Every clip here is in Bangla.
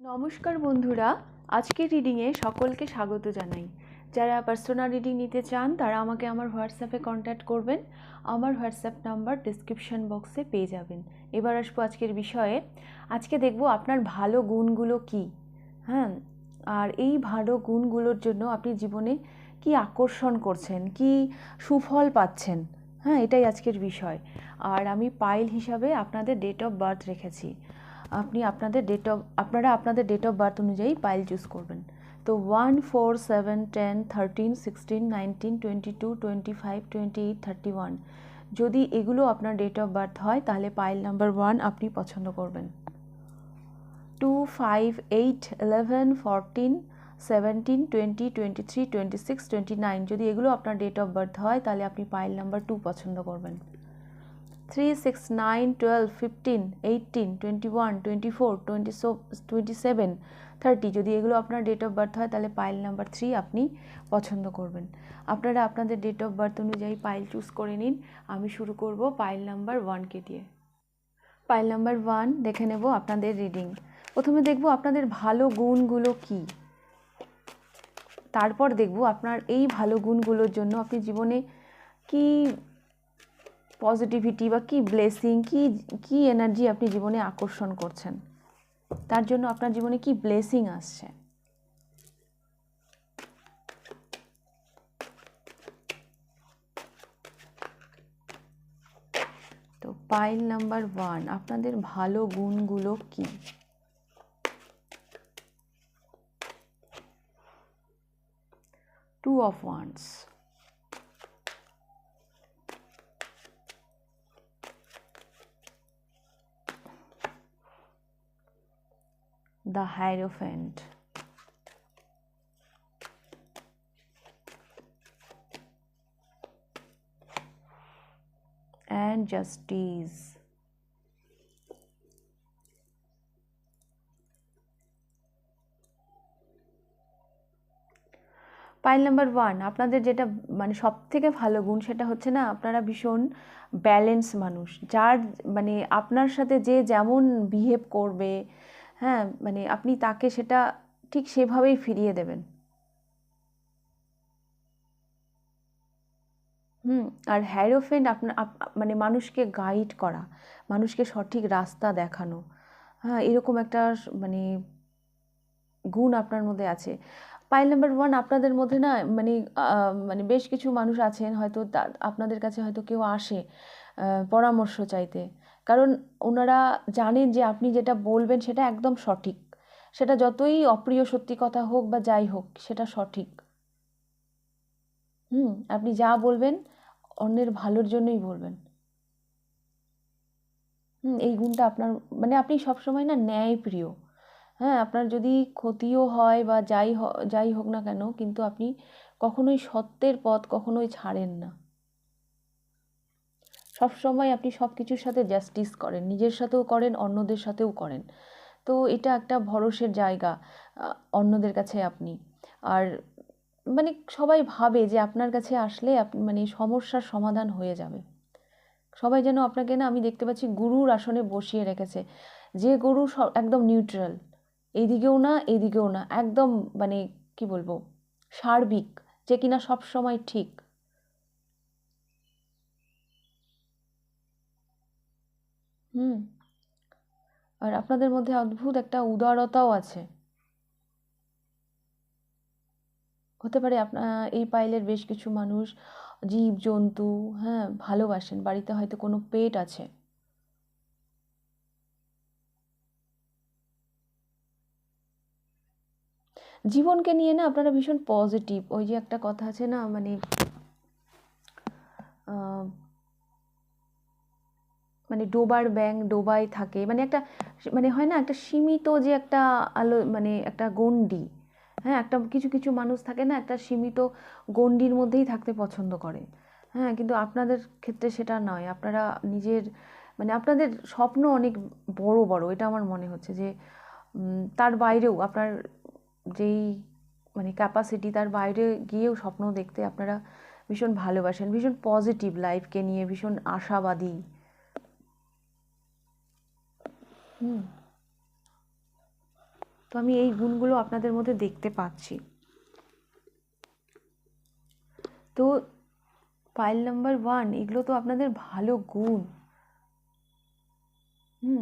নমস্কার বন্ধুরা, আজকের রিডিংয়ে সকলকে স্বাগত জানাই। যারা পার্সোনাল রিডিং নিতে চান তারা আমাকে আমার হোয়াটসঅ্যাপে কন্ট্যাক্ট করবেন। আমার হোয়াটসঅ্যাপ নাম্বার ডেসক্রিপশন বক্সে পেয়ে যাবেন। এবার আসবো আজকের বিষয়ে। আজকে দেখব আপনার ভালো গুণগুলো কি, হ্যাঁ, আর এই ভালো গুণগুলোর জন্য আপনি জীবনে কি আকর্ষণ করছেন, কি সুফল পাচ্ছেন, হ্যাঁ, এটাই আজকের বিষয়। আর আমি পাইল হিসাবে আপনাদের ডেট অফ বার্থ রেখেছি। আপনারা আপনাদের ডেট অফ বার্থ অনুযায়ী পাইল চুজ করবেন। তো 1, 4, 7, 10, 13, 16, 19, 22, 25, 28, 31 যদি এগুলো আপনার ডেট অফ বার্থ হয় তাহলে পাইল নাম্বার 1 আপনি পছন্দ করবেন। 2, 5, 8, 11, 14, 17, 20, 23, 26, 29 যদি এগুলো আপনার ডেট অফ বার্থ হয় তাহলে আপনি পাইল নাম্বার 2 পছন্দ করবেন। 3, 6, 9, 12, 15, 18, 21, 24, 27, 30 যদি এগুলো আপনার ডেট অফ বার্থ হয় তাহলে পাইল নাম্বার 3 আপনি পছন্দ করবেন। আপনারা আপনাদের ডেট অফ বার্থ অনুযায়ী পাইল চুজ করে নিন। আমি শুরু করব পাইল নাম্বার 1কে দিয়ে। পাইল নাম্বার 1 দেখে নেব আপনাদের রিডিং। প্রথমে দেখব আপনাদের ভালো গুণগুলো কি, তারপর দেখব আপনার এই ভালো গুণগুলোর জন্য আপনি জীবনে কি পজিটিভিটি বা কি ব্লেসিং, কি এনার্জি আপনি জীবনে আকর্ষণ করছেন, তার জন্য আপনার জীবনে কি ব্লেসিং আসছে। তো পাইল নাম্বার 1 আপনাদের ভালো গুণগুলো কি। Two of wands, the Hierophant, and Justice, pile number 1 আপনাদের যেটা মানে সব থেকে ভালো গুণ সেটা হচ্ছে না, আপনারা ভীষণ ব্যালেন্স মানুষ। যার মানে আপনার সাথে যে যেমন বিহেভ করবে, হ্যাঁ, মানে আপনি তাকে সেটা ঠিক সেভাবেই ফিরিয়ে দেবেন। আর হ্যারোফেন্ট আপনার মানে মানুষকে গাইড করা, মানুষকে সঠিক রাস্তা দেখানো, হ্যাঁ, এরকম একটা মানে গুণ আপনার মধ্যে আছে। পাইল নাম্বার 1 আপনাদের মধ্যে না মানে মানে বেশ কিছু মানুষ আছেন হয়তো আপনাদের কাছে হয়তো কেউ আসে পরামর্শ চাইতে, কারণ ওনারা জানেন যে আপনি যেটা বলবেন সেটা একদম সঠিক। সেটা যতই অপ্রিয় সত্যি কথা হোক বা যাই হোক সেটা সঠিক। আপনি যা বলবেন অন্যের ভালোর জন্যই বলবেন। এই গুণটা আপনার মানে আপনি সবসময় না ন্যায়প্রিয়। হ্যাঁ, আপনার যদি ক্ষতিও হয় বা যাই হোক না কেন, কিন্তু আপনি কখনোই সত্যের পথ কখনোই ছাড়েন না। সবসময় আপনি সব কিছুর সাথে জাস্টিস করেন, নিজের সাথেও করেন, অন্যদের সাথেও করেন। তো এটা একটা ভরসের জায়গা অন্যদের কাছে আপনি। আর মানে সবাই ভাবে যে আপনার কাছে আসলে মানে সমস্যার সমাধান হয়ে যাবে। সবাই যেন আপনাকে না, আমি দেখতে পাচ্ছি গুরুর আসনে বসিয়ে রেখেছে, যে গুরু একদম নিউট্রাল, এইদিকেও না এইদিকেও না, একদম মানে কি বলবো, সার্বিক, যে কিনা সব সময় ঠিক। হুম আর আপনাদের মধ্যে অদ্ভুত একটা উদারতাও আছে। হতে পারে আপনার এই পাইলের বেশ কিছু মানুষ জীব জন্তু, হ্যাঁ, ভালোবাসেন, বাড়িতে হয়তো কোনো পেট আছে। জীবনকে নিয়ে না আপনারা ভীষণ পজিটিভ। ওই যে একটা কথা আছে না, মানে মানে ডোবার ব্যাঙ ডোবায় থাকে, মানে একটা মানে হয় না একটা সীমিত যে একটা আলো, মানে একটা গণ্ডি, হ্যাঁ, একটা কিছু কিছু মানুষ থাকে না একটা সীমিত গণ্ডির মধ্যেই থাকতে পছন্দ করে। হ্যাঁ, কিন্তু আপনাদের ক্ষেত্রে সেটা নয়। আপনারা নিজের মানে আপনাদের স্বপ্ন অনেক বড় বড়, এটা আমার মনে হচ্ছে যে তার বাইরেও আপনার যেই মানে ক্যাপাসিটি, তার বাইরে গিয়েও স্বপ্ন দেখতে আপনারা ভীষণ ভালোবাসেন, ভীষণ পজিটিভ, লাইফকে নিয়ে ভীষণ আশাবাদী। হুম তো আমি এই গুণগুলো আপনাদের মধ্যে দেখতে পাচ্ছি। তো পাইল নাম্বার 1, এগুলো তো আপনাদের ভালো গুণ।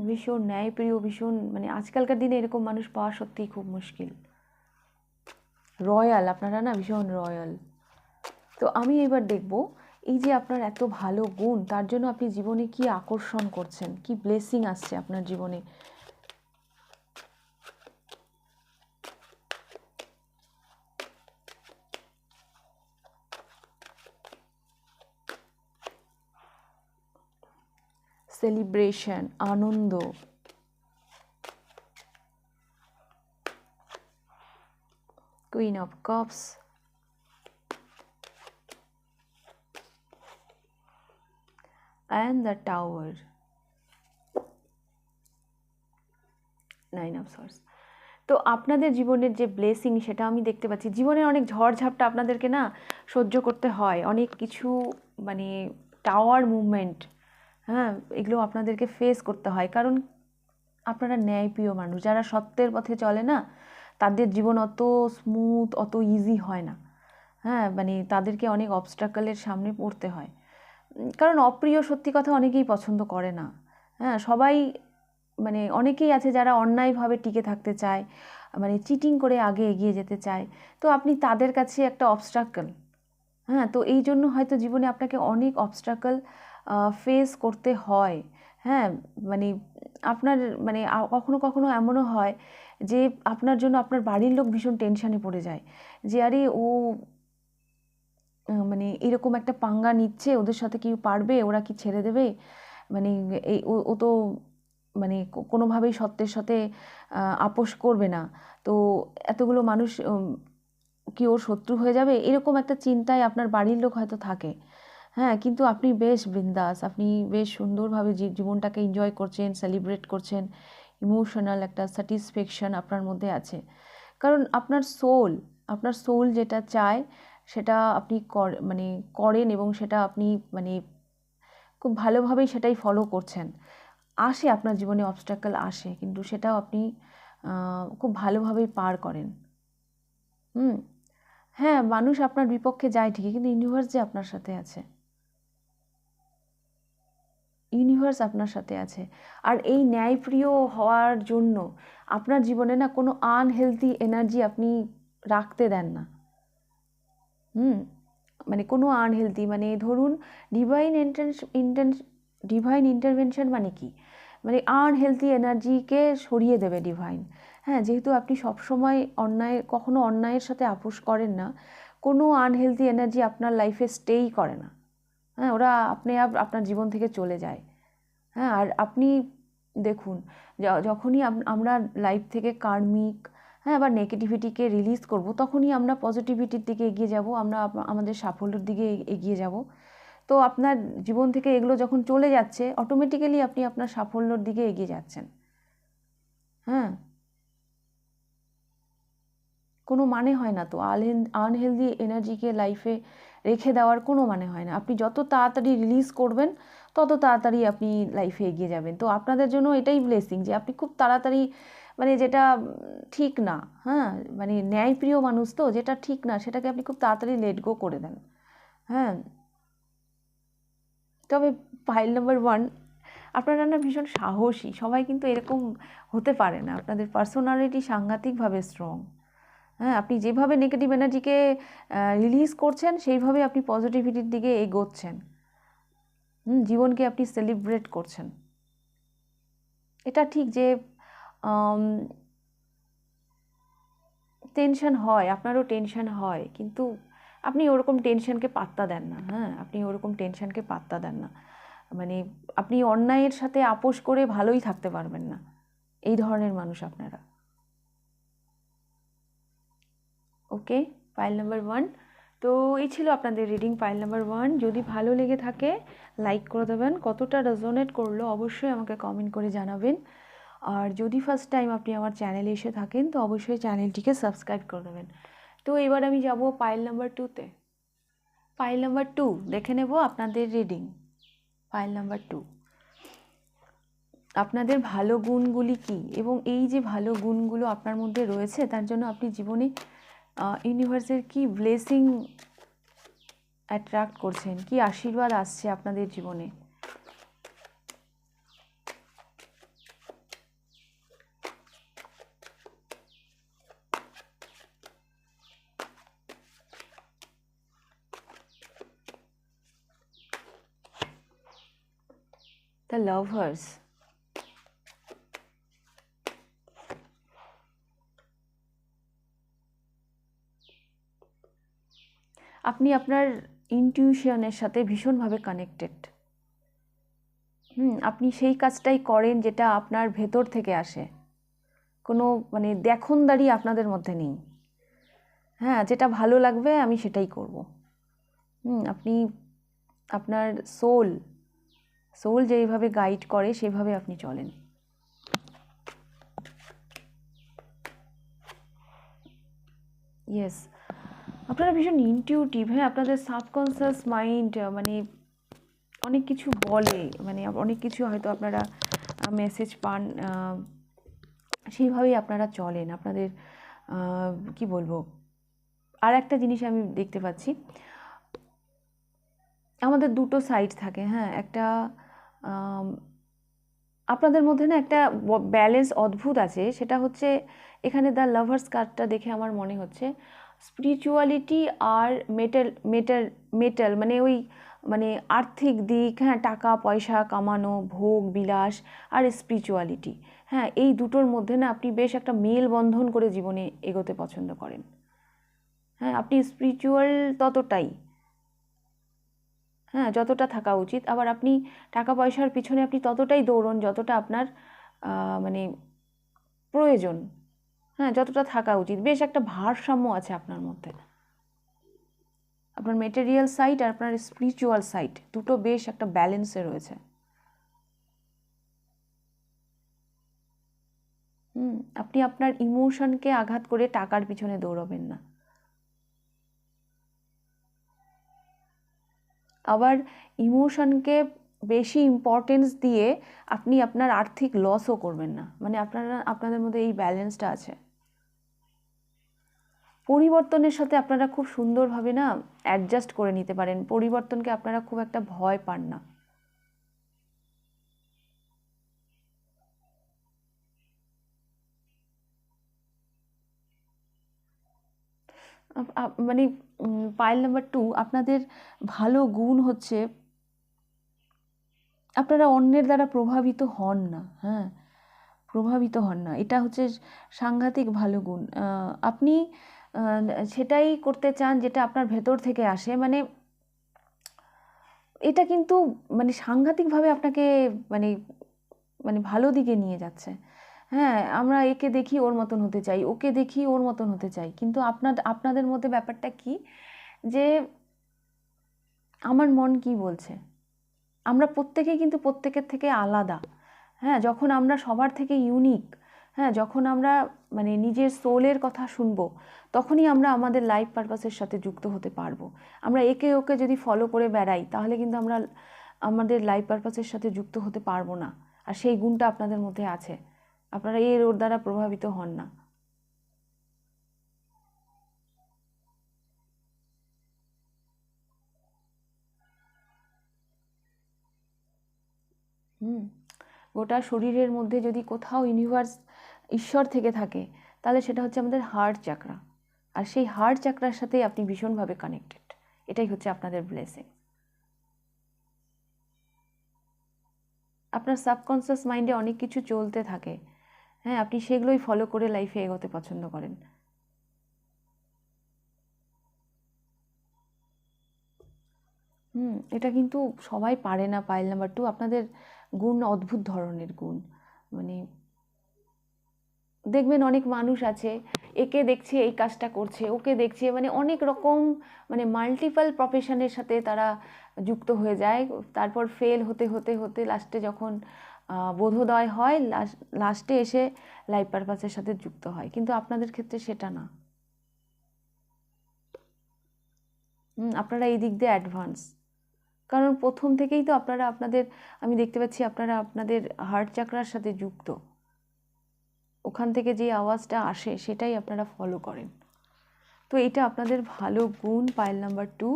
ভীষণ ন্যায়প্রিয়, ভীষণ মানে আজকালকার দিনে এরকম মানুষ পাওয়া সত্যিই খুব মুশকিল। রয়্যাল, আপনারা না ভীষণ রয়্যাল। তো আমি এবার দেখব এই যে আপনার এত ভালো গুণ, তার জন্য আপনি জীবনে কি আকর্ষণ করছেন, কি ব্লেসিং আসছে আপনার জীবনে। সেলিব্রেশন, আনন্দ, queen of cups, and the tower, 9 of swords। তো আপনাদের জীবনের যে ব্লেসিং সেটা আমি দেখতে পাচ্ছি। জীবনের অনেক ঝড়ঝাপটা আপনাদেরকে না সহ্য করতে হয়, অনেক কিছু মানে টাওয়ার মুভমেন্ট, হ্যাঁ, এগুলো আপনাদেরকে ফেস করতে হয়, কারণ আপনারা ন্যায়প্রিয় মানুষ। যারা সত্যের পথে চলে না, তাদের জীবন অত স্মুথ, অত ইজি হয় না। হ্যাঁ, মানে তাদেরকে অনেক অবস্ট্রাকলের সামনে পড়তে হয়, কারণ অপ্রিয় সত্যি কথা অনেকেই পছন্দ করে না। হ্যাঁ, সবাই মানে অনেকেই আছে যারা অন্যায়ভাবে টিকে থাকতে চায়, মানে চিটিং করে আগে এগিয়ে যেতে চায়। তো আপনি তাদের কাছে একটা অবস্ট্রাকল। হ্যাঁ, তো এই জন্য হয়তো জীবনে আপনাকে অনেক অবস্ট্রাকল ফেস করতে হয়। হ্যাঁ, মানে আপনার মানে কখনো কখনো এমনও হয় যে আপনার জন্য আপনার বাড়ির লোক ভীষণ টেনশানে পড়ে যায়, যে আরে ও মানে এরকম একটা পাঙ্গা নিচ্ছে, ওদের সাথে কি পারবে, ওরা কি ছেড়ে দেবে, মানে এই ও তো মানে কোনোভাবেই সত্যের সাথে আপোষ করবে না, তো এতগুলো মানুষ কি ওর শত্রু হয়ে যাবে, এরকম একটা চিন্তায় আপনার বাড়ির লোক হয়তো থাকে। হ্যাঁ, কিন্তু আপনি বেশ বিন্দাস, আপনি বেশ সুন্দরভাবে জীবনটাকে এনজয় করছেন, সেলিব্রেট করছেন, ইমোশনাল একটা স্যাটিসফ্যাকশন আপনার মধ্যে আছে, কারণ আপনার সোল যেটা চায় সেটা আপনি মানে করেন, এবং সেটা আপনি মানে খুব ভালোভাবেই সেটাই ফলো করছেন। আসে আপনার জীবনে অবস্ট্রাকল আসে, কিন্তু সেটাও আপনি খুব ভালোভাবেই পার করেন। হ্যাঁ, মানুষ আপনার বিপক্ষে যায় ঠিকই, কিন্তু ইউনিভার্স যে আপনার সাথে আছে, ইউনিভার্স আপনার সাথে আছে। আর এই ন্যায়প্রিয় হওয়ার জন্য আপনার জীবনে না কোনো আনহেলদি এনার্জি আপনি রাখতে দেন না। মানে কোনো আনহেলদি, মানে ধরুন ডিভাইন ইন্টারভেনশন মানে কি, মানে আনহেলদি এনার্জিকে সরিয়ে দেবে ডিভাইন। হ্যাঁ, যেহেতু আপনি সবসময় কখনো অন্যায়ের সাথে আপোষ করেন না, কোনো আনহেলদি এনার্জি আপনার লাইফে স্টেই করে না। হ্যাঁ, ওরা আপনি আপনার জীবন থেকে চলে যায়। হ্যাঁ, আর আপনি দেখুন, যখনই আমরা লাইফ থেকে কার্মিক, হ্যাঁ, বা নেগেটিভিটিকে রিলিজ করব, তখনই আমরা পজিটিভিটির দিকে এগিয়ে যাব, আমরা আমাদের সাফল্যের দিকে এগিয়ে যাব। তো আপনার জীবন থেকে এগুলো যখন চলে যাচ্ছে, অটোমেটিক্যালি আপনি আপনার সাফল্যর দিকে এগিয়ে যাচ্ছেন। হ্যাঁ, কোনো মানে হয় না তো আনহেলদি এনার্জিকে লাইফে রেখে দেওয়ার কোনো মানে হয় না। আপনি যত তাড়াতাড়ি রিলিজ করবেন, তত তাড়াতাড়ি আপনি লাইফে এগিয়ে যাবেন। তো আপনাদের জন্য এটাই ব্লেসিং যে আপনি খুব তাড়াতাড়ি, মানে যেটা ঠিক না, হ্যাঁ, মানে ন্যায়প্রিয় মানুষ তো, যেটা ঠিক না সেটাকে আপনি খুব তাড়াতাড়ি লেট গো করে দেন। হ্যাঁ, তবে ফাইল নাম্বার 1, আপনারা না ভীষণ সাহসী। সবাই কিন্তু এরকম হতে পারে না। আপনাদের পার্সোনালিটি সাংঘাতিকভাবে স্ট্রং। হ্যাঁ, আপনি যেভাবে নেগেটিভ এনার্জিকে রিলিজ করছেন, সেইভাবে আপনি পজিটিভিটির দিকে এগোচ্ছেন। জীবনকে আপনি সেলিব্রেট করছেন। এটা ঠিক যে টেনশন হয়, আপনারও টেনশন হয়, কিন্তু আপনি ওরকম টেনশনকে পাত্তা দেন না। হ্যাঁ, আপনি ওরকম টেনশনকে পাত্তা দেন না, মানে আপনি অন্যায়ের সাথে আপোষ করে ভালোই থাকতে পারবেন না। এই ধরনের মানুষ আপনারা। ওকে, ফাইল নাম্বার 1। তো এই ছিল আপনাদের রিডিং ফাইল নাম্বার 1। যদি ভালো লেগে থাকে লাইক করে দেবেন, কতটা রেজোনেট করলো অবশ্যই আমাকে কমেন্ট করে জানাবেন। আর যদি ফার্স্ট টাইম আপনি আমার চ্যানেলে এসে থাকেন, তো অবশ্যই চ্যানেলটিকে সাবস্ক্রাইব করে দেবেন। তো এবার আমি যাব ফাইল নাম্বার 2তে। ফাইল নাম্বার 2 দেখে নেব আপনাদের রিডিং। ফাইল নাম্বার 2, আপনাদের ভালো গুণগুলি কি, এবং এই যে ভালো গুণগুলো আপনার মধ্যে রয়েছে তার জন্য আপনি জীবনে ইউনিভার্সের কি ব্লেসিং অ্যাট্রাক্ট করছেন, কি আশীর্বাদ আসছে আপনাদের জীবনে। দ্য লাভার্স, আপনি আপনার ইনটিউশনের সাথে ভীষণভাবে কানেক্টেড। আপনি সেই কাজটাই করেন যেটা আপনার ভেতর থেকে আসে, কোনো মানে দেখনদারি আপনাদের মধ্যে নেই। হ্যাঁ, যেটা ভালো লাগবে আমি সেটাই করব। আপনি আপনার সোল যেইভাবে গাইড করে সেভাবে আপনি চলেন। ইয়েস, আপনারা ভীষণ ইনটিউটিভ। হ্যাঁ, আপনাদের সাবকনসিয়াস মাইন্ড মানে অনেক কিছু বলে, মানে অনেক কিছু হয়তো আপনারা মেসেজ পান, সেইভাবেই আপনারা চলেন। আপনাদের কি বলবো, আর একটা জিনিস আমি দেখতে পাচ্ছি, আমাদের দুটো সাইড থাকে। হ্যাঁ, একটা আপনাদের মধ্যে না একটা ব্যালেন্স অদ্ভুত আছে, সেটা হচ্ছে এখানে দ্য লাভার্স কার্ডটা দেখে আমার মনে হচ্ছে স্পিরিচুয়ালিটি আর মেটাল মানে ওই মানে আর্থিক দিক, হ্যাঁ, টাকা পয়সা কামানো, ভোগ বিলাস আর স্পিরিচুয়ালিটি, হ্যাঁ, এই দুটোর মধ্যে না আপনি বেশ একটা মেলবন্ধন করে জীবনে এগোতে পছন্দ করেন। হ্যাঁ, আপনি স্পিরিচুয়াল ততটাই, হ্যাঁ, যতটা থাকা উচিত। আবার আপনি টাকা পয়সার পিছনে আপনি ততটাই দৌড়ন যতটা আপনার মানে প্রয়োজন, হ্যাঁ, যতটা থাকা উচিত। বেশ একটা ভারসাম্য আছে আপনার মধ্যে। আপনার মেটেরিয়াল সাইড আর আপনার স্পিরিচুয়াল সাইড দুটো বেশ একটা ব্যালেন্সে রয়েছে। আপনি আপনার ইমোশনকে আঘাত করে টাকার পিছনে দৌড়াবেন না। আবার ইমোশনকে বেশি ইম্পর্টেন্স দিয়ে আপনি আপনার আর্থিক লসও করবেন না। মানে আপনাদের মধ্যে এই ব্যালেন্সটা আছে। পরিবর্তনের সাথে আপনারা খুব সুন্দরভাবে না অ্যাডজাস্ট করে নিতে পারেন। পরিবর্তনকে আপনারা খুব একটা ভয় পান না। মানে পাইল নাম্বার 2, আপনাদের ভালো গুণ হচ্ছে আপনারা অন্যের দ্বারা প্রভাবিত হন না। হ্যাঁ, প্রভাবিত হন না, এটা হচ্ছে সাংঘাতিক ভালো গুণ। আপনি সেটাই করতে চান যেটা আপনার ভেতর থেকে আসে। মানে এটা কিন্তু মানে সাংঘাতিকভাবে আপনাকে মানে মানে ভালো দিকে নিয়ে যাচ্ছে। হ্যাঁ, আমরা একে দেখি ওর মতন হতে চাই, ওকে দেখি ওর মতন হতে চাই, কিন্তু আপনাদের মধ্যে ব্যাপারটা কি যে আমার মন কি বলছে। আমরা প্রত্যেকেই কিন্তু প্রত্যেকের থেকে আলাদা। হ্যাঁ, যখন আমরা সবার থেকে ইউনিক, হ্যাঁ, যখন আমরা মানে নিজের সোলের কথা শুনবো, তখনই আমরা আমাদের লাইফ পারপাসের সাথে যুক্ত হতে পারবো। আমরা একে ওকে যদি ফলো করে বেড়াই তাহলে কিন্তু আমরা আমাদের লাইফ পারপাসের সাথে যুক্ত হতে পারবো না। আর সেই গুণটা আপনাদের মধ্যে আছে, আপনারা ওর দ্বারা প্রভাবিত হন না। গোটা শরীরের মধ্যে যদি কোথাও ইউনিভার্স ঈশ্বর থেকে থাকে তাহলে সেটা হচ্ছে আমাদের হার্ট চাকরা। আর সেই হার্ট চাকরার সাথেই আপনি ভীষণভাবে কানেক্টেড। এটাই হচ্ছে আপনাদের ব্লেসিং। আপনার সাবকনসিয়াস মাইন্ডে অনেক কিছু চলতে থাকে, হ্যাঁ, আপনি সেগুলোই ফলো করে লাইফে এগোতে পছন্দ করেন। এটা কিন্তু সবাই পারে না। পাইল নাম্বার 2, আপনাদের গুণ অদ্ভুত ধরনের গুণ। মানে দেখবেন অনেক মানুষ আছে, একে দেখছে এই কাজটা করছে, ওকে দেখছে, মানে অনেক রকম মানে মাল্টিপল প্রফেশনের সাথে তারা যুক্ত হয়ে যায়। তারপর ফেল হতে হতে হতে লাস্টে যখন বোধোদয় হয়, লাস্টে এসে লাইফ পারপাসের সাথে যুক্ত হয়। কিন্তু আপনাদের ক্ষেত্রে সেটা না। আপনারা এই দিক দিয়ে অ্যাডভান্স। কারণ প্রথম থেকেই তো আপনারা আপনাদের, আমি দেখতে পাচ্ছি আপনারা আপনাদের হার্ট চাকরার সাথে যুক্ত, ওখান থেকে যে আওয়াজটা আসে সেটাই আপনারা ফলো করেন। তো এটা আপনাদের ভালো গুণ, পাইল নাম্বার 2।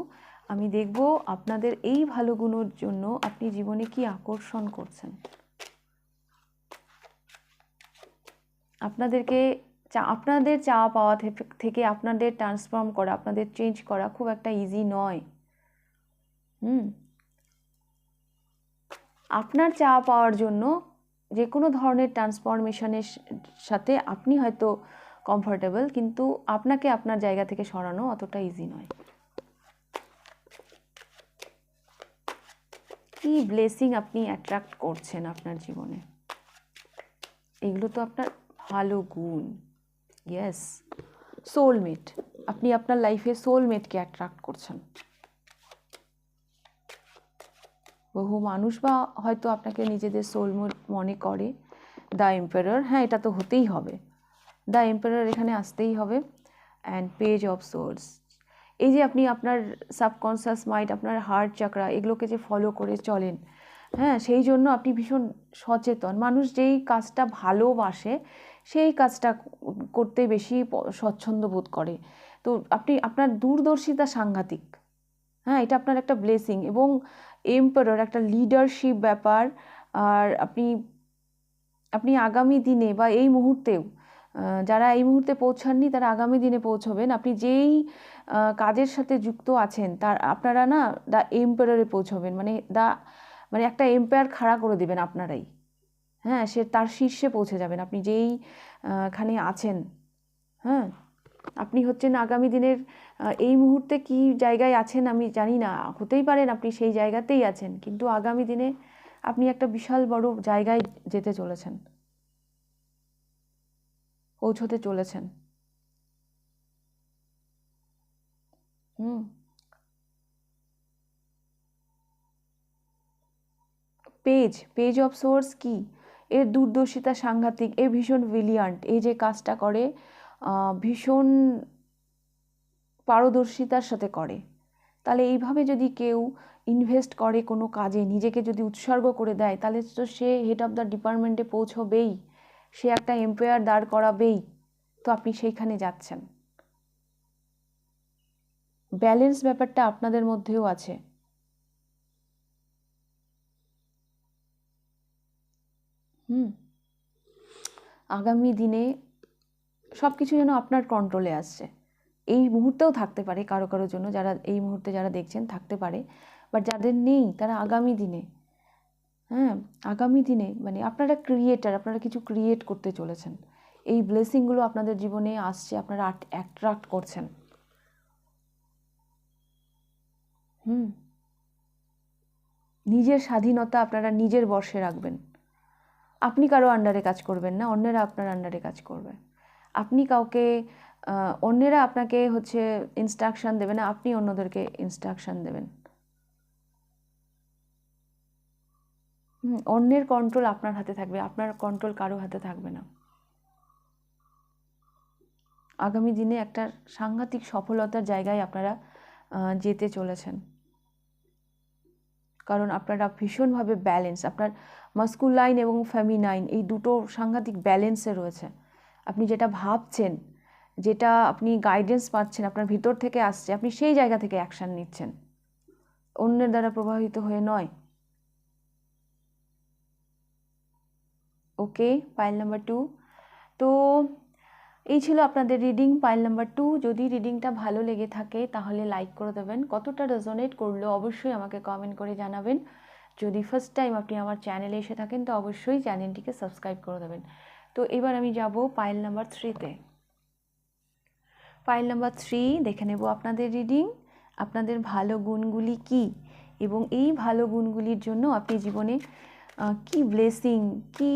আমি দেখব আপনাদের এই ভালো গুণের জন্য আপনি জীবনে কি আকর্ষণ করছেন। আপনাদের চাওয়া পাওয়া থেকে আপনাদের ট্রান্সফর্ম করা, আপনাদের চেঞ্জ করা খুব একটা ইজি নয়। আপনার চাওয়া পাওয়ার জন্য যে কোনো ধরনের ট্রান্সফরমেশনের সাথে আপনি হয়তো কমফোর্টেবল, কিন্তু আপনাকে আপনার জায়গা থেকে সরানো অতটা ইজি নয়। কি ব্লেসিং আপনি অ্যাট্রাক্ট করছেন আপনার জীবনে, এগুলো তো আপনার ভালো গুণ। ইয়েস, সোলমেট, আপনি আপনার লাইফে সোলমেটকে অ্যাট্রাক্ট করছেন। বহু মানুষ বা হয়তো আপনাকে নিজেদের সোলমেট মনে করে। দ্য এম্পারার, হ্যাঁ এটা তো হতেই হবে, দ্য এম্পারার এখানে আসতেই হবে। অ্যান্ড পেজ অফ সোর্স, এই যে আপনি আপনার সাবকনসিয়াস মাইন্ড, আপনার হার্ট চাকরা, এগুলোকে যে ফলো করে চলেন, হ্যাঁ সেই জন্য আপনি ভীষণ সচেতন। মানুষ যেই কাজটা ভালোবাসে সেই কাজটা করতে বেশি স্বচ্ছন্দ বোধ করে। তো আপনার দূরদর্শিতা সাংঘাতিক। হ্যাঁ, এটা আপনার একটা ব্লেসিং। এবং এম্পারার একটা লিডারশিপ ব্যাপার। আর আপনি আগামী দিনে বা এই মুহূর্তেও, যারা এই মুহূর্তে পৌঁছাননি তারা আগামী দিনে পৌঁছবেন। আপনি যেই কাজের সাথে যুক্ত আছেন আপনারা না দ্য এম্পারারে পৌঁছবেন, মানে একটা এম্পায়ার খাড়া করে দেবেন আপনারাই। হ্যাঁ, সে তার শীর্ষে পৌঁছে যাবেন আপনি যেই খানে আছেন। হ্যাঁ, আপনি হচ্ছেন আগামী দিনের, এই মুহূর্তে কি জায়গায় আছেন আমি জানি না, হতেই পারেন আপনি সেই জায়গাতেই আছেন, কিন্তু আগামী দিনে আপনি একটা বিশাল বড় জায়গায় যেতে চলেছেন, পৌঁছতে চলেছেন। পেজ অফ সোর্স কি, এর দূরদর্শিতা সাংঘাতিক, এ ভীষণ ব্রিলিয়ান্ট, এই যে কাজটা করে ভীষণ পারদর্শিতার সাথে করে। তাহলে এইভাবে যদি কেউ ইনভেস্ট করে কোনো কাজে, নিজেকে যদি উৎসর্গ করে দেয়, তাহলে তো সে হেড অফ দ্য ডিপার্টমেন্টে পৌঁছবেই, সে একটা এম্পায়ার দাঁড় করাবেই। তো আপনি সেইখানে যাচ্ছেন। ব্যালেন্স ব্যাপারটা আপনাদের মধ্যেও আছে। আগামী দিনে সব কিছু যেন আপনার কন্ট্রোলে আসছে। এই মুহূর্তেও থাকতে পারে কারো কারোর জন্য, যারা এই মুহূর্তে যারা দেখছেন থাকতে পারে, বাট যাদের নেই তারা আগামী দিনে, হ্যাঁ আগামী দিনে মানে আপনারা ক্রিয়েটার, আপনারা কিছু ক্রিয়েট করতে চলেছেন। এই ব্লেসিংগুলো আপনাদের জীবনে আসছে, আপনারা অ্যাট্রাক্ট করছেন। নিজের স্বাধীনতা আপনারা নিজের বশে রাখবেন। আপনি কারো আন্ডারে কাজ করবেন না, অন্যেরা আপনার আন্ডারে কাজ করবে। আপনি কাউকে, অন্যেরা আপনাকে হচ্ছে ইনস্ট্রাকশন দেবে না, আপনি অন্যদেরকে ইনস্ট্রাকশন দেবেন। অন্যের কন্ট্রোল আপনার হাতে থাকবে, আপনার কন্ট্রোল কারো হাতে থাকবে না। আগামী দিনে একটা সাংঘাতিক সফলতার জায়গায় আপনারা যেতে চলেছেন, কারণ আপনারা ভীষণভাবে ব্যালেন্স, আপনার মাস্কুলাইন এবং ফেমিনাইন এই দুটো সাংঘাতিক ব্যালেন্সে রয়েছে। আপনি যেটা ভাবছেন, যেটা আপনি গাইডেন্স পাচ্ছেন আপনার ভিতর থেকে আসছে, আপনি সেই জায়গা থেকে অ্যাকশান নিচ্ছেন, অন্যের দ্বারা প্রভাবিত হয়ে নয়। ওকে, পাইল নাম্বার 2। তো এই ছিল আপনাদের রিডিং, পাইল নাম্বার 2। যদি রিডিংটা ভালো লেগে থাকে তাহলে লাইক করে দেবেন, কতটা রেজোনেট করলো অবশ্যই আমাকে কমেন্ট করে জানাবেন। যদি ফার্স্ট টাইম আপনি আমার চ্যানেলে এসে থাকেন তো অবশ্যই চ্যানেলটিকে সাবস্ক্রাইব করে দেবেন। তো এবার আমি যাব পাইল নাম্বার 3-তে। পাইল নাম্বার 3 দেখে নেব আপনাদের রিডিং, আপনাদের ভালো গুণগুলি কি, এবং এই ভালো গুণগুলির জন্য আপনি জীবনে কি ব্লেসিং, কি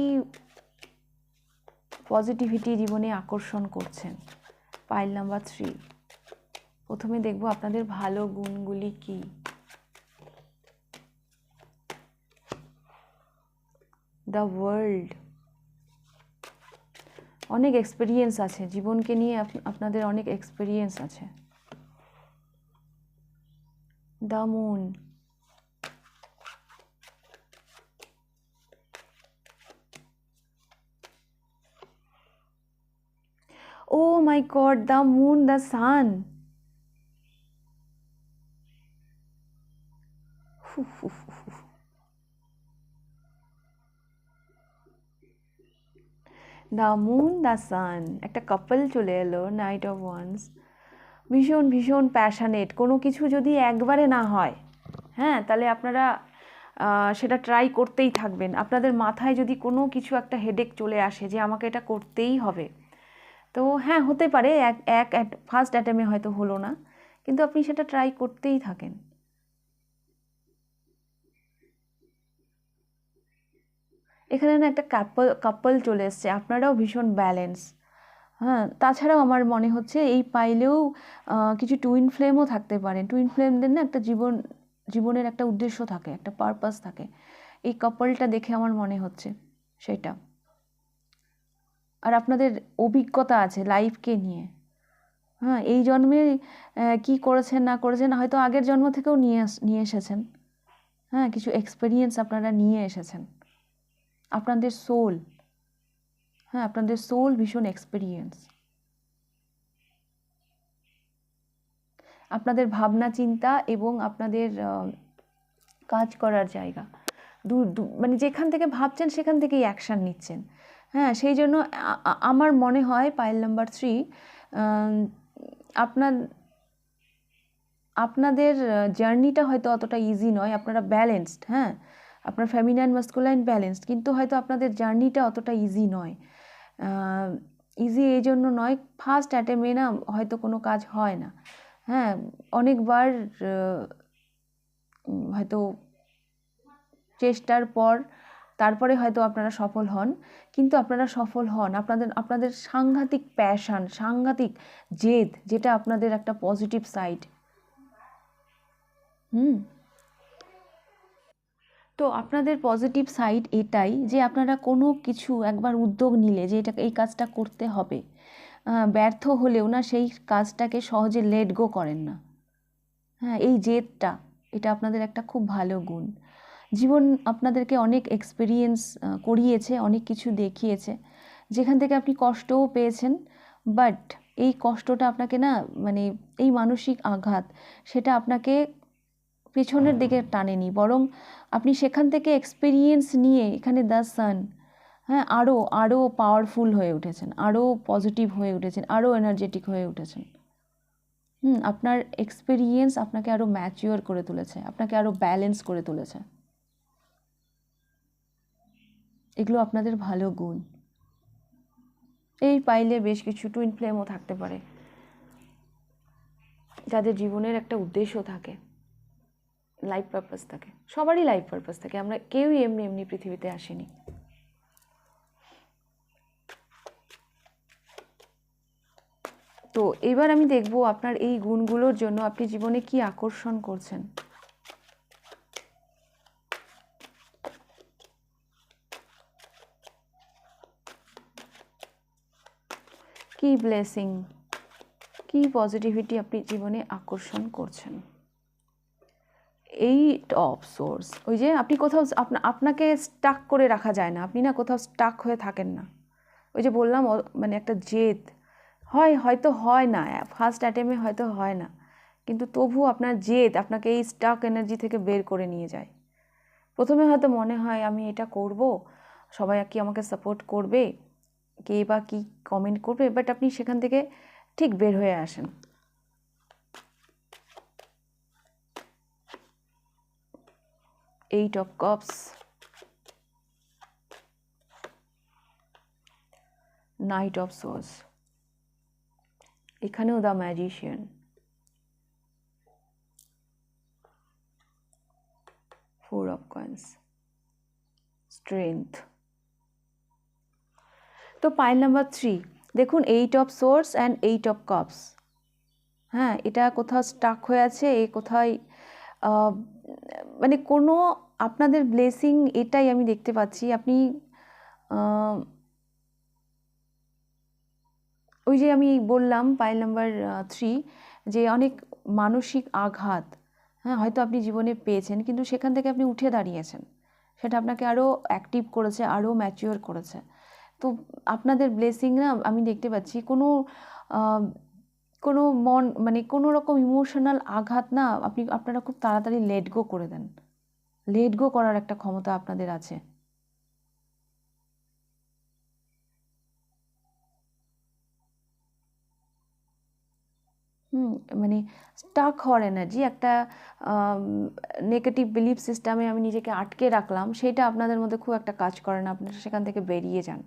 পজিটিভিটি জীবনে আকর্ষণ করছেন। পাইল নাম্বার 3, প্রথমে দেখব আপনাদের ভালো গুণগুলি কি। দ্য ওয়ার্ল্ড, অনেক এক্সপিরিয়েন্স আছে জীবনকে নিয়ে, আপনাদের অনেক এক্সপিরিয়েন্স আছে। The moon, Oh my God, the moon, the sun. The moon the sun, একটা কাপল চলে এলো, নাইট অফ ওয়ান্স। ভীষণ ভীষণ প্যাশনেট। কোনো কিছু যদি একবারে না হয়, হ্যাঁ, তাহলে আপনারা সেটা ট্রাই করতেই থাকবেন। আপনাদের মাথায় যদি কোনো কিছু একটা হেডেক চলে আসে যে আমাকে এটা করতেই হবে, তো হ্যাঁ, হতে পারে এক ফার্স্ট অ্যাটেম্পে হয়তো হলো না, কিন্তু আপনি সেটা ট্রাই করতেই থাকেন। এখানে না একটা কাপল চলে এসছে, আপনারাও ভীষণ ব্যালেন্স। হ্যাঁ, তাছাড়াও আমার মনে হচ্ছে এই পাইলেও কিছু টুইন ফ্লেমও থাকতে পারে। টুইন ফ্লেমদের না একটা জীবনের একটা উদ্দেশ্য থাকে, একটা পারপাস থাকে। এই কাপলটা দেখে আমার মনে হচ্ছে সেটা। আর আপনাদের অভিজ্ঞতা আছে লাইফকে নিয়ে। হ্যাঁ, এই জন্মে কি করেছেন না করেছেন হয়তো আগের জন্ম থেকেও নিয়ে এসেছেন। হ্যাঁ, কিছু এক্সপিরিয়েন্স আপনারা নিয়ে এসেছেন। আপনাদের সোল, হ্যাঁ, আপনাদের সোল ভীষণ এক্সপিরিয়েন্স। আপনাদের ভাবনা চিন্তা এবং আপনাদের কাজ করার জায়গা, মানে যেখান থেকে ভাবছেন সেখান থেকেই অ্যাকশান নিচ্ছেন। হ্যাঁ, সেই জন্য আমার মনে হয় পাইল নাম্বার 3, আপনাদের জার্নিটা হয়তো অতটা ইজি নয়। আপনারা ব্যালেন্সড, হ্যাঁ, আপনার ফেমিনাইন মাস্কুলাইন ব্যালেন্সড, কিন্তু হয়তো আপনাদের জার্নিটা অতটা ইজি নয়। ইজি এই জন্য নয়, ফার্স্ট অ্যাটেম্পে না হয়তো কোনো কাজ হয় না। হ্যাঁ, অনেকবার হয়তো চেষ্টার পর তারপরে হয়তো আপনারা সফল হন, কিন্তু আপনারা সফল হন আপনাদের সাংঘাতিক প্যাশন, সাংঘাতিক জেদ, যেটা আপনাদের একটা পজিটিভ সাইড। তো আপনাদের পজিটিভ সাইড এটাই যে আপনারা কোনো কিছু একবার উদ্যোগ নিলে যে এই কাজটা করতে হবে, ব্যর্থ হলেও না সেই কাজটাকে সহজে লেট গো করেন না। হ্যাঁ, এই জেদটা, এটা আপনাদের একটা খুব ভালো গুণ। জীবন আপনাদেরকে অনেক এক্সপিরিয়েন্স করিয়েছে, অনেক কিছু দেখিয়েছে, যেখান থেকে আপনি কষ্টও পেয়েছেন, বাট এই কষ্টটা আপনাকে না, মানে এই মানসিক আঘাত, সেটা আপনাকে পেছনের দিকে টানেনি, বরং আপনি সেখান থেকে এক্সপিরিয়েন্স নিয়ে এখানে দ্য সান, হ্যাঁ, আরও পাওয়ারফুল হয়ে উঠেছেন, আরও পজিটিভ হয়ে উঠেছেন, আরও এনার্জেটিক হয়ে উঠেছেন। আপনার এক্সপিরিয়েন্স আপনাকে আরও ম্যাচিওর করে তুলেছে, আপনাকে আরও ব্যালেন্স করে তুলেছে। এগুলো আপনাদের ভালো গুণ। এই পাইলে বেশ কিছু টুইন ফ্লেমও থাকতে পারে, যাদের জীবনের একটা উদ্দেশ্য থাকে, লাইফ পারপাস থাকে। সবারই লাইফ পারপাস থাকে, আমরা কেউই এমনি এমনি পৃথিবীতে আসিনি। তো এবার আমি দেখব আপনার এই গুণগুলোর জন্য আপনি জীবনে কি আকর্ষণ করছেন। কি ব্লেসিং, কি পজিটিভিটি আপনি জীবনে আকর্ষণ করছেন। 8 অফ সোর্স, ওই যে আপনি কোথাও আপনাকে স্টাক করে রাখা যায় না, আপনি না কোথাও স্টাক হয়ে থাকেন না। ওই যে বললাম, মানে একটা জেদ হয়তো হয় না, ফার্স্ট অ্যাটেম্পে হয়তো হয় না, কিন্তু তবু আপনার জেদ আপনাকে এই স্টাক এনার্জি থেকে বের করে নিয়ে যায়। প্রথমে হয়তো মনে হয় আমি এটা করব, সবাই কি আমাকে সাপোর্ট করবে, কে বা কি কমেন্ট করবে, বাট আপনি সেখান থেকে ঠিক বের হয়ে আসেন। Eight of cups, knight of swords, এখানেও the magician, 4 of coins, strength. তো পাইল নাম্বার 3 দেখুন, 8 of swords and 8 of cups. হ্যাঁ, এটা কোথাও স্টাক হয়ে আছে, কোথায় মানে কোনো আপনাদের ব্লেসিং, এটাই আমি দেখতে পাচ্ছি। আপনি ওই যে আমি বললাম পাইল নাম্বার 3 যে অনেক মানসিক আঘাত, হ্যাঁ, হয়তো আপনি জীবনে পেয়েছেন, কিন্তু সেখান থেকে আপনি উঠে দাঁড়িয়েছেন, সেটা আপনাকে আরও অ্যাক্টিভ করেছে, আরও ম্যাচিওর করেছে। তো আপনাদের ব্লেসিং না আমি দেখতে পাচ্ছি কোনো কোনো মন মানে কোনো রকম ইমোশনাল আঘাত না আপনারা খুব তাড়াতাড়ি লেট গো করে দেন। লেট গো করার একটা ক্ষমতা আপনাদের আছে। মানে স্টাক হওয়ার এনার্জি, একটা নেগেটিভ বিলিফ সিস্টেমে আমি নিজেকে আটকে রাখলাম, সেটা আপনাদের মধ্যে খুব একটা কাজ করে না, আপনারা সেখান থেকে বেরিয়ে যান।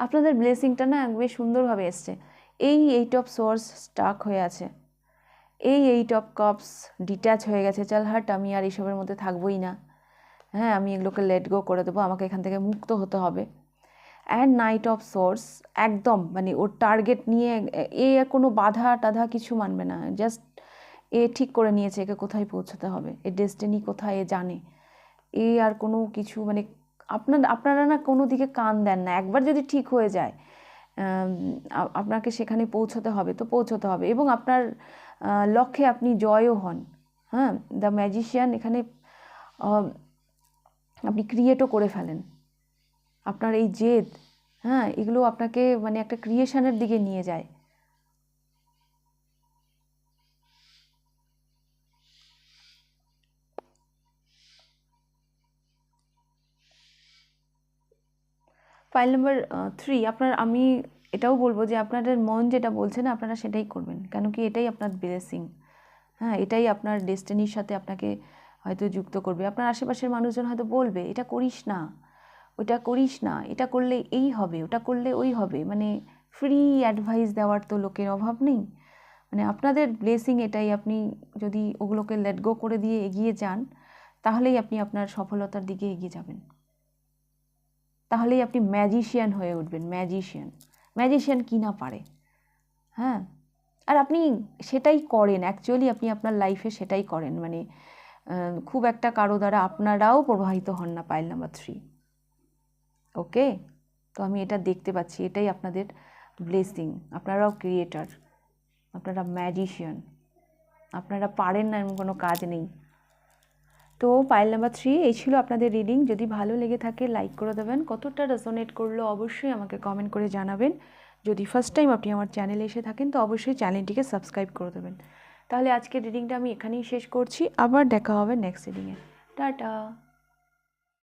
আপনাদের ব্লেসিংটা না বেশ সুন্দরভাবে এসছে। এই 8 অফ সোর্স স্টাক হয়ে আছে, এই 8 অফ কাপস ডিট্যাচ হয়ে গেছে, চাল হাট আমি আর এইসবের মধ্যে থাকবোই না, হ্যাঁ আমি এগুলোকে লেট গো করে দেবো, আমাকে এখান থেকে মুক্ত হতে হবে। অ্যান্ড নাইট অফ সোর্স একদম মানে ওর টার্গেট নিয়ে এ কোনো বাধা টাধা কিছু মানবে না, জাস্ট এ ঠিক করে নিয়েছে একে কোথায় পৌঁছতে হবে, এ ডেস্টিনি কোথায় এ জানে। এ আর কোনো কিছু মানে আপনারা না কোনো দিকে কান দেন না, একবার যদি ঠিক হয়ে যায় আপনাকে সেখানে পৌঁছতে হবে তো পৌঁছতে হবে, এবং আপনার লক্ষ্যে আপনি জয়ও হন। হ্যাঁ, দ্য ম্যাজিশিয়ান এখানে আপনি ক্রিয়েটও করে ফেলেন। আপনার এই জেদ, হ্যাঁ এগুলো আপনাকে মানে একটা ক্রিয়েশনের দিকে নিয়ে যায়। ফাইল নাম্বার 3 আপনার, আমি এটাও বলবো যে আপনাদের মন যেটা বলছে না আপনারা সেটাই করবেন, কেন কি এটাই আপনার ব্লেসিং। হ্যাঁ, এটাই আপনার ডেস্টিনির সাথে আপনাকে হয়তো যুক্ত করবে। আপনার আশেপাশের মানুষজন হয়তো বলবে এটা করিস না, ওটা করিস না, এটা করলে এই হবে, ওটা করলে ওই হবে, মানে ফ্রি অ্যাডভাইস দেওয়ার তো লোকের অভাব নেই। মানে আপনাদের ব্লেসিং এটাই, আপনি যদি ওগুলোকে লেট গো করে দিয়ে এগিয়ে যান তাহলেই আপনি আপনার সফলতার দিকে এগিয়ে যাবেন, তাহলেই আপনি ম্যাজিশিয়ান হয়ে উঠবেন। ম্যাজিশিয়ান, ম্যাজিশিয়ান কি না পারে। হ্যাঁ, আর আপনি সেটাই করেন, অ্যাকচুয়ালি আপনি আপনার লাইফে সেটাই করেন, মানে খুব একটা কারো দ্বারা আপনারাও প্রভাবিত হন না। পাইল নাম্বার 3, ওকে। তো আমি এটা দেখতে পাচ্ছি, এটাই আপনাদের ব্লেসিং। আপনারাও ক্রিয়েটার, আপনারা ম্যাজিশিয়ান, আপনারা পারেন না এমন কোনো কাজ নেই। তো পাইল নাম্বার 3 এই ছিল আপনাদের রিডিং। যদি ভালো লেগে থাকে লাইক করে দেবেন, কতটা রেজোনেট করলো অবশ্যই আমাকে কমেন্ট করে জানাবেন। যদি ফার্স্ট টাইম আপনি আমার চ্যানেলে এসে থাকেন তো অবশ্যই চ্যানেলটিকে সাবস্ক্রাইব করে দেবেন। তাহলে আজকের রিডিংটা আমি এখানেই শেষ করছি, আবার দেখা হবে নেক্সট রিডিংয়ে। টাটা।